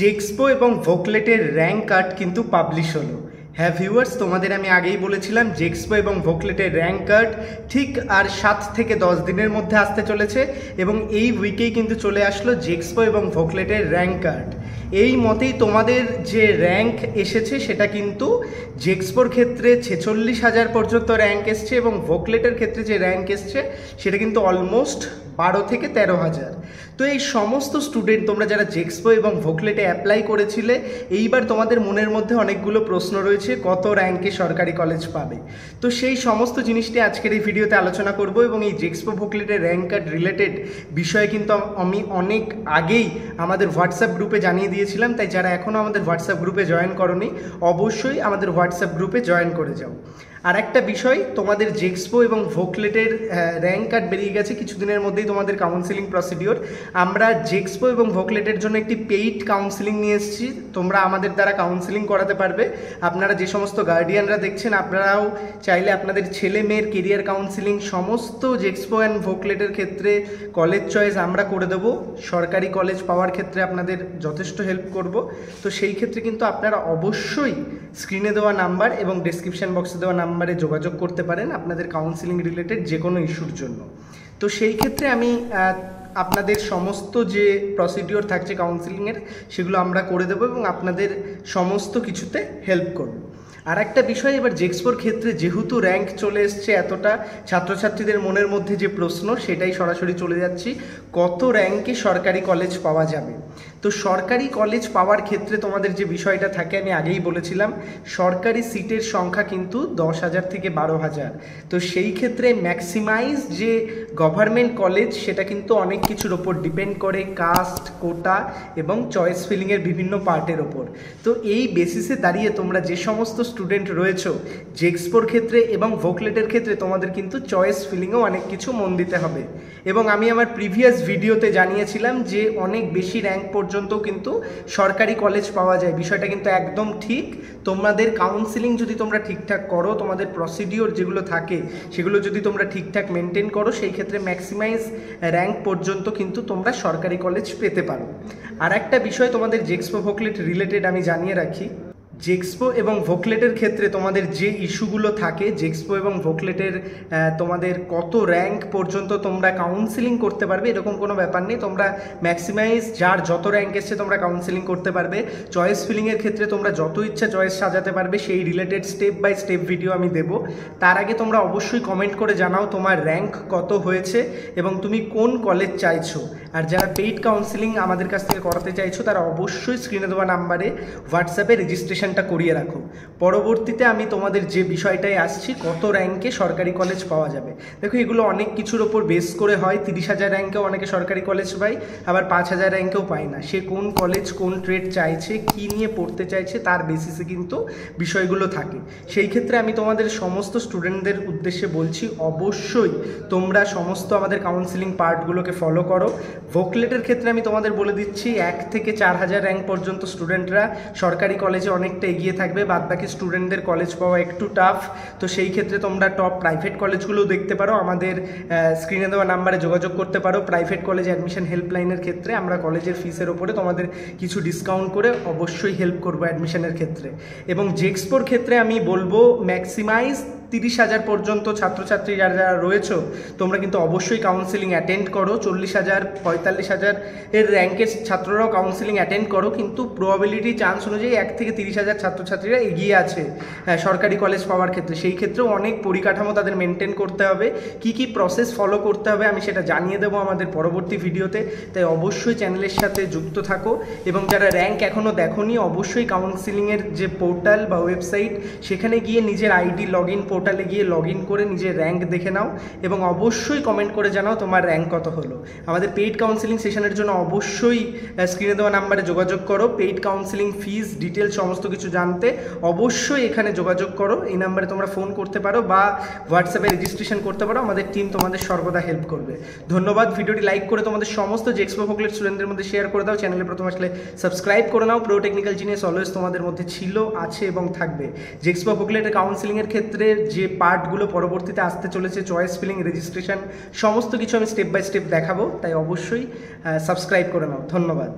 জেক্সপো এবং ভোকলেটের rank card কিন্তু publish হলো। হ্যাঁ ভিউয়ার্স, তোমাদের আমি আগেই বলেছিলাম জেক্সপো এবং ভোকলেটের র্যাঙ্ক কার্ড ঠিক আর 7 থেকে 10 দিনের মধ্যে আসতে চলেছে এবং এই উইকেই কিন্তু চলে আসলো জেক্সপো এবং ভোকলেটের র্যাঙ্ক কার্ড। এই মতেই তোমাদের যে র্যাঙ্ক এসেছে সেটা কিন্তু জেক্সপোর ক্ষেত্রে 46,000 পর্যন্ত র্যাঙ্ক এসছে এবং ভোকলেটের ক্ষেত্রে যে র্যাঙ্ক এসছে সেটা কিন্তু অলমোস্ট 12 থেকে 13,000। তো এই সমস্ত স্টুডেন্ট তোমরা যারা জেক্সপো এবং ভোকলেটে অ্যাপ্লাই করেছিলে, এইবার তোমাদের মনের মধ্যে অনেকগুলো প্রশ্ন রয়েছে কত র্যাঙ্কে সরকারি কলেজ পাবে। তো সেই সমস্ত জিনিসটি আজকের এই ভিডিওতে আলোচনা করব এবং এই জেক্সপো ভোকলেটের র্যাঙ্ক কার্ড রিলেটেড বিষয়ে কিন্তু আমি অনেক আগেই আমাদের হোয়াটসঅ্যাপ গ্রুপে জানিয়ে দিয়েছিলাম। তাই যারা এখনও আমাদের হোয়াটসঅ্যাপ গ্রুপে জয়েন করোনি অবশ্যই আমাদের হোয়াটসঅ্যাপ গ্রুপে জয়েন করে যাও। আর একটা বিষয়, তোমাদের জেক্সপো এবং ভোকলেটের র্যাঙ্ক কার্ড বেরিয়ে গেছে কিছুদিনের মধ্যেই তোমাদের কাউন্সিলিং প্রসিডিওর। আমরা জেক্সপো এবং ভোকলেটের জন্য একটি পেইড কাউন্সিলিং নিয়ে এসেছি, তোমরা আমাদের দ্বারা কাউন্সিলিং করাতে পারবে। আপনারা যে সমস্ত গার্ডিয়ানরা দেখছেন, আপনারাও চাইলে আপনাদের ছেলে মেয়ের কেরিয়ার কাউন্সিলিং সমস্ত জেক্সপো অ্যান্ড ভোকলেটের ক্ষেত্রে কলেজ চয়েস আমরা করে দেবো। সরকারি কলেজ পাওয়ার ক্ষেত্রে আপনাদের যথেষ্ট হেল্প করব। তো সেই ক্ষেত্রে কিন্তু আপনারা অবশ্যই স্ক্রিনে দেওয়া নাম্বার এবং ডেসক্রিপশন বক্সে দেওয়া নাম্বারে যোগাযোগ করতে পারেন আপনাদের কাউন্সিলিং রিলেটেড যে কোনো ইস্যুর জন্য। তো সেই ক্ষেত্রে আমি আপনাদের সমস্ত যে প্রসিডিওর থাকছে কাউন্সিলিংয়ের সেগুলো আমরা করে দেবো এবং আপনাদের সমস্ত কিছুতে হেল্প করব। আর একটা বিষয়, এবার জেক্সপোর ক্ষেত্রে যেহেতু র্যাঙ্ক চলে এসছে, এতটা ছাত্রছাত্রীদের মনের মধ্যে যে প্রশ্ন সেটাই সরাসরি চলে যাচ্ছি, কত র্যাঙ্কে সরকারি কলেজ পাওয়া যাবে। তো সরকারি কলেজ পাওয়ার ক্ষেত্রে তোমাদের যে বিষয়টা থাকে আমি আগেই বলেছিলাম, সরকারি সিটের সংখ্যা কিন্তু 10,000 থেকে 12,000। তো সেই ক্ষেত্রে ম্যাক্সিমাইজ যে গভর্নমেন্ট কলেজ সেটা কিন্তু অনেক কিছুর ওপর ডিপেন্ড করে, কাস্ট, কোটা এবং চয়েস ফিলিংয়ের বিভিন্ন পার্টের ওপর। তো এই বেসিসে দাঁড়িয়ে তোমরা যে সমস্ত স্টুডেন্ট রয়েছে জেক্সপোর ক্ষেত্রে এবং ভোকলেটের ক্ষেত্রে তোমাদের কিন্তু চয়েস ফিলিংয়েও অনেক কিছু মন দিতে হবে। এবং আমি আমার প্রিভিয়াস ভিডিওতে জানিয়েছিলাম যে অনেক বেশি র্যাঙ্ক পর্যন্তও কিন্তু সরকারি কলেজ পাওয়া যায়। বিষয়টা কিন্তু একদম ঠিক। তোমাদের কাউন্সিলিং যদি তোমরা ঠিকঠাক করো, তোমাদের প্রসিডিওর যেগুলো থাকে সেগুলো যদি তোমরা ঠিকঠাক মেনটেন করো, সেই ক্ষেত্রে ম্যাক্সিমাইজ র্যাঙ্ক পর্যন্ত কিন্তু তোমরা সরকারি কলেজ পেতে পারো। আর একটা বিষয় তোমাদের জেক্সপো ভোকলেট রিলেটেড আমি জানিয়ে রাখি, জেক্সপো এবং ভোকলেটের ক্ষেত্রে তোমাদের যে ইস্যুগুলো থাকে, জেক্সপো এবং ভোকলেটের তোমাদের কত র্যাঙ্ক পর্যন্ত তোমরা কাউন্সিলিং করতে পারবে এরকম কোনো ব্যাপার নেই। তোমরা ম্যাক্সিমাইজ যার যত র্যাঙ্ক এসছে তোমরা কাউন্সিলিং করতে পারবে। চয়েস ফিলিংয়ের ক্ষেত্রে তোমরা যত ইচ্ছা চয়েস সাজাতে পারবে, সেই related step by step video আমি দেবো। তার আগে তোমরা অবশ্যই কমেন্ট করে জানাও তোমার র্যাঙ্ক কত হয়েছে এবং তুমি কোন কলেজ চাইছো। আর যারা পেইড কাউন্সিলিং আমাদের কাছ থেকে করাতে চাইছো তারা অবশ্যই স্ক্রিনে দেওয়া নাম্বারে হোয়াটসঅ্যাপে রেজিস্ট্রেশন করিয়ে রাখো। পরবর্তীতে আমি তোমাদের যে বিষয়টায় আসছি, কত র্যাঙ্কে সরকারি কলেজ পাওয়া যাবে। দেখো, এগুলো অনেক কিছুর ওপর বেস করে হয়। 30,000 র্যাঙ্কেও অনেকে সরকারি কলেজ পায়, আবার 5,000 র্যাঙ্কেও পায় না। সে কোন কলেজ কোন ট্রেড চাইছে, কি নিয়ে পড়তে চাইছে তার বেসিসে কিন্তু বিষয়গুলো থাকে। সেই ক্ষেত্রে আমি তোমাদের সমস্ত স্টুডেন্টদের উদ্দেশ্যে বলছি, অবশ্যই তোমরা সমস্ত আমাদের কাউন্সিলিং পার্টগুলোকে ফলো করো। ভোকলেটের ক্ষেত্রে আমি তোমাদের বলে দিচ্ছি 1 থেকে 4,000 র্যাঙ্ক পর্যন্ত স্টুডেন্টরা সরকারি কলেজে অনেকটা এগিয়ে থাকবে। বাদবাকি স্টুডেন্টদের কলেজ পাওয়া একটু টাফ। তো সেই ক্ষেত্রে তোমরা টপ প্রাইভেট কলেজগুলোও দেখতে পারো, আমাদের স্ক্রিনে দেওয়া নাম্বারে যোগাযোগ করতে পারো। প্রাইভেট কলেজ অ্যাডমিশন হেল্পলাইনের ক্ষেত্রে আমরা কলেজের ফিসের ওপরে তোমাদের কিছু ডিসকাউন্ট করে অবশ্যই হেল্প করবো অ্যাডমিশনের ক্ষেত্রে। এবং জেক্সপোর ক্ষেত্রে আমি বলবো ম্যাক্সিমাইজ 30,000 পর্যন্ত ছাত্রছাত্রী যারা যারা রয়েছে তোমরা কিন্তু অবশ্যই কাউন্সিলিং অ্যাটেন্ড করো। 40,000 45,000 এর র্যাঙ্কের ছাত্ররাও কাউন্সিলিং অ্যাটেন্ড করো, কিন্তু প্রবাবিলিটি চান্স অনুযায়ী 1 থেকে 30,000 ছাত্রছাত্রীরা এগিয়ে আছে সরকারি কলেজ পাওয়ার ক্ষেত্রে। সেই ক্ষেত্রেও অনেক পরিকাঠামো তাদের মেনটেন করতে হবে, কি কি প্রসেস ফলো করতে হবে আমি সেটা জানিয়ে দেবো আমাদের পরবর্তী ভিডিওতে। তাই অবশ্যই চ্যানেলের সাথে যুক্ত থাকো এবং যারা র্যাঙ্ক এখনও দেখোনি অবশ্যই কাউন্সিলিংয়ের যে পোর্টাল বা ওয়েবসাইট সেখানে গিয়ে নিজের আইডি লগ ইন পোর্টালে গিয়ে লগ ইন করে নিজের র্যাঙ্ক দেখে নাও এবং অবশ্যই কমেন্ট করে জানাও তোমার র্যাঙ্ক কত হলো। আমাদের পেইড কাউন্সিলিং সেশনের জন্য অবশ্যই স্ক্রিনে দেওয়া নাম্বারে যোগাযোগ করো। পেইড কাউন্সিলিং ফিস ডিটেলস সমস্ত কিছু জানতে অবশ্যই এখানে যোগাযোগ করো। এই নাম্বারে তোমরা ফোন করতে পারো বা হোয়াটসঅ্যাপে রেজিস্ট্রেশন করতে পারো, আমাদের টিম তোমাদের সর্বদা হেল্প করবে। ধন্যবাদ। ভিডিওটি লাইক করে তোমাদের সমস্ত জেক্সপো ভোকলেট স্টুডেন্টদের মধ্যে শেয়ার করে দাও। চ্যানেলে প্রথম আসলে সাবস্ক্রাইব করে নাও। প্রো টেকনিক্যাল জিনিয়াস অলওয়েজ তোমাদের মধ্যে ছিল, আছে এবং থাকবে। জেক্সপো ভোকলেটের কাউন্সিলিংয়ের ক্ষেত্রে যে পার্টগুলো পরবর্তীতে আসতে চলেছে, চয়েস ফিলিং, রেজিস্ট্রেশন, সমস্ত কিছু আমি স্টেপ বাই স্টেপ দেখাবো। তাই অবশ্যই সাবস্ক্রাইব করে নাও। ধন্যবাদ।